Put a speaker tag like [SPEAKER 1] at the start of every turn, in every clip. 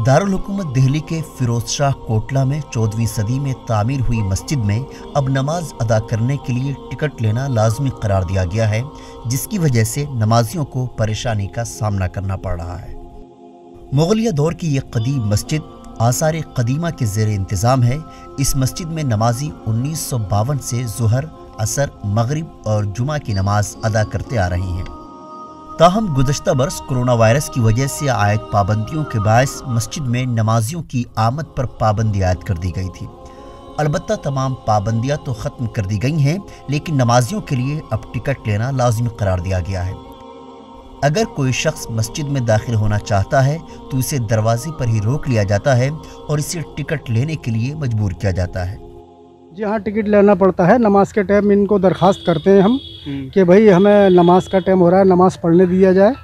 [SPEAKER 1] दारुल हुकूमत दिल्ली के फिरोज शाह कोटला में 14वीं सदी में तामीर हुई मस्जिद में अब नमाज अदा करने के लिए टिकट लेना लाजमी करार दिया गया है, जिसकी वजह से नमाजियों को परेशानी का सामना करना पड़ रहा है। मुगलिया दौर की ये कदीम मस्जिद आसार कदीमा के ज़ेर इंतज़ाम है। इस मस्जिद में नमाजी 1952 से ज़ुहर, असर, मगरिब और जुमा की नमाज अदा करते आ रही हैं। ताहम गुज़श्ता बरस कोरोना वायरस की वजह से आयद पाबंदियों के बायस मस्जिद में नमाजियों की आमद पर पाबंदी आयद कर दी गई थी। अलबत्ता तमाम पाबंदियाँ तो ख़त्म कर दी गई हैं, लेकिन नमाजियों के लिए अब टिकट लेना लाजमी करार दिया गया है। अगर कोई शख्स मस्जिद में दाखिल होना चाहता है तो उसे दरवाजे पर ही रोक लिया जाता है और इसे टिकट लेने के लिए मजबूर किया जाता है।
[SPEAKER 2] जी हाँ, टिकट लेना पड़ता है। नमाज के टाइम इनको दरख्वास्त करते हैं हम कि भाई हमें नमाज का टाइम हो रहा है, नमाज पढ़ने दिया जाए,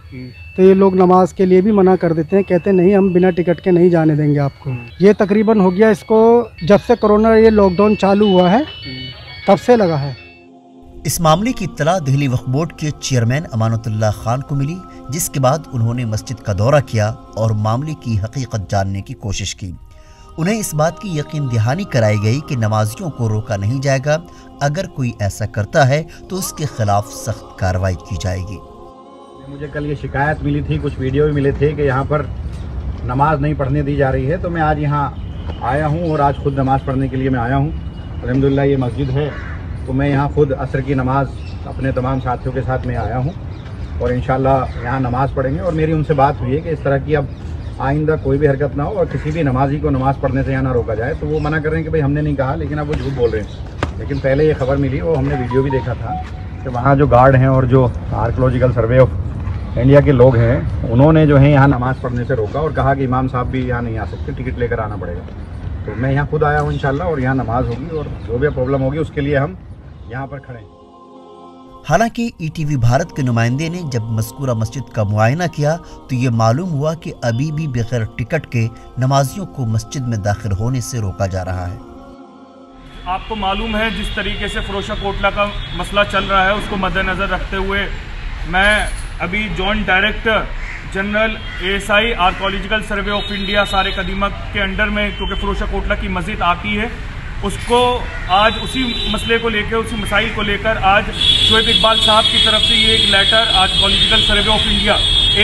[SPEAKER 2] तो ये लोग नमाज के लिए भी मना कर देते हैं, कहते नहीं हम बिना टिकट के नहीं जाने देंगे आपको। ये तकरीबन हो गया इसको जब से कोरोना ये लॉकडाउन चालू हुआ है तब से लगा है।
[SPEAKER 1] इस मामले की इत्तला दिल्ली वक्फ बोर्ड के चेयरमैन अमानतुल्लाह खान को मिली, जिसके बाद उन्होंने मस्जिद का दौरा किया और मामले की हकीकत जानने की कोशिश की। उन्हें इस बात की यकीन दहानी कराई गई कि नमाजियों को रोका नहीं जाएगा। अगर कोई ऐसा करता है तो उसके खिलाफ सख्त कार्रवाई की जाएगी।
[SPEAKER 3] मुझे कल ये शिकायत मिली थी, कुछ वीडियो भी मिले थे कि यहाँ पर नमाज नहीं पढ़ने दी जा रही है, तो मैं आज यहाँ आया हूँ और आज खुद नमाज़ पढ़ने के लिए मैं आया हूँ। अल्हम्दुलिल्लाह ये मस्जिद है, तो मैं यहाँ खुद असर की नमाज़ अपने तमाम साथियों के साथ मैं आया हूँ और इंशाअल्लाह यहाँ नमाज़ पढ़ेंगे। और मेरी उनसे बात हुई है कि इस तरह की अब आइंदा कोई भी हरकत ना हो और किसी भी नमाजी को नमाज़ पढ़ने से यहाँ ना रोका जाए। तो वो मना कर रहे हैं कि भाई हमने नहीं कहा, लेकिन अब वो झूठ बोल रहे हैं। लेकिन पहले ये खबर मिली और हमने वीडियो भी देखा था कि वहाँ जो गार्ड हैं और जो आर्कियोलॉजिकल सर्वे ऑफ इंडिया के लोग हैं, उन्होंने जो है यहाँ नमाज़ पढ़ने से रोका और कहा कि इमाम साहब भी यहाँ नहीं आ सकते, टिकट लेकर आना पड़ेगा। तो मैं यहाँ खुद आया हूँ इंशाल्लाह, और यहाँ नमाज़ होगी और जो भी प्रॉब्लम होगी उसके लिए हम यहाँ पर खड़े हैं।
[SPEAKER 1] हालांकि ईटीवी भारत के नुमाइंदे ने जब मज़कूरा मस्जिद का मुआयना किया तो ये मालूम हुआ कि अभी भी बगैर टिकट के नमाजियों को मस्जिद में दाखिल होने से रोका जा रहा है।
[SPEAKER 4] आपको मालूम है जिस तरीके से फिरोज शाह कोटला का मसला चल रहा है, उसको मद्देनज़र रखते हुए मैं अभी joint director general ASI archaeological survey of India सारे कदीमा के अंडर में, क्योंकि फिरोज शाह कोटला की मस्जिद आती है, उसको आज उसी मसले को लेकर, उसी मसाइल को लेकर आज शोएब इकबाल साहब की तरफ से ये एक letter archaeological survey of India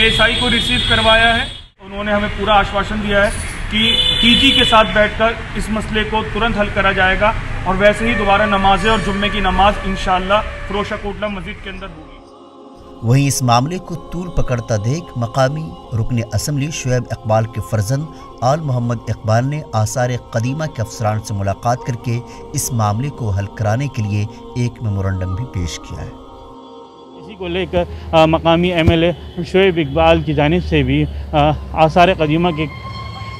[SPEAKER 4] ASI को रिसीव करवाया है। उन्होंने हमें पूरा आश्वासन दिया है कि TG के साथ बैठकर इस मसले को तुरंत हल करा जाएगा और वैसे ही दोबारा नमाजें और जुम्मे की नमाज इंशाअल्लाह फिरोज शाह कोटला मस्जिद के अंदर होगी।
[SPEAKER 1] वहीं इस मामले को तूल पकड़ता देख मकामी रुकन असम्बली शोएब इकबाल के फर्जंद आल मोहम्मद इकबाल ने आसार कदीमा के अफसरान से मुलाकात करके इस मामले को हल कराने के लिए एक मेमोरेंडम भी पेश किया है।
[SPEAKER 5] इसी को लेकर मकामी MLA शोएब इकबाल की जानिब से भी आसार कदीमा की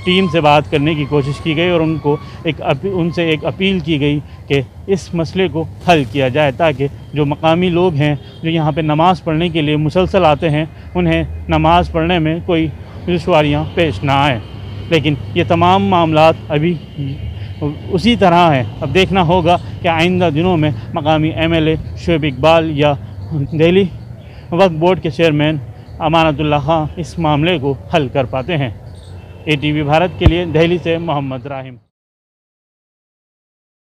[SPEAKER 5] टीम से बात करने की कोशिश की गई और उनसे एक अपील की गई कि इस मसले को हल किया जाए, ताकि जो मकामी लोग हैं जो यहाँ पे नमाज़ पढ़ने के लिए मुसलसल आते हैं, उन्हें नमाज़ पढ़ने में कोई दुश्वारियाँ पेश ना आए। लेकिन ये तमाम मामलात अभी उसी तरह हैं। अब देखना होगा कि आइंदा दिनों में मकामी MLA शोएब इकबाल या दिल्ली वक्फ बोर्ड के चेयरमैन अमानतुल्लाह खान इस मामले को हल कर पाते हैं। ATV भारत के लिए दिल्ली से मोहम्मद राहिम।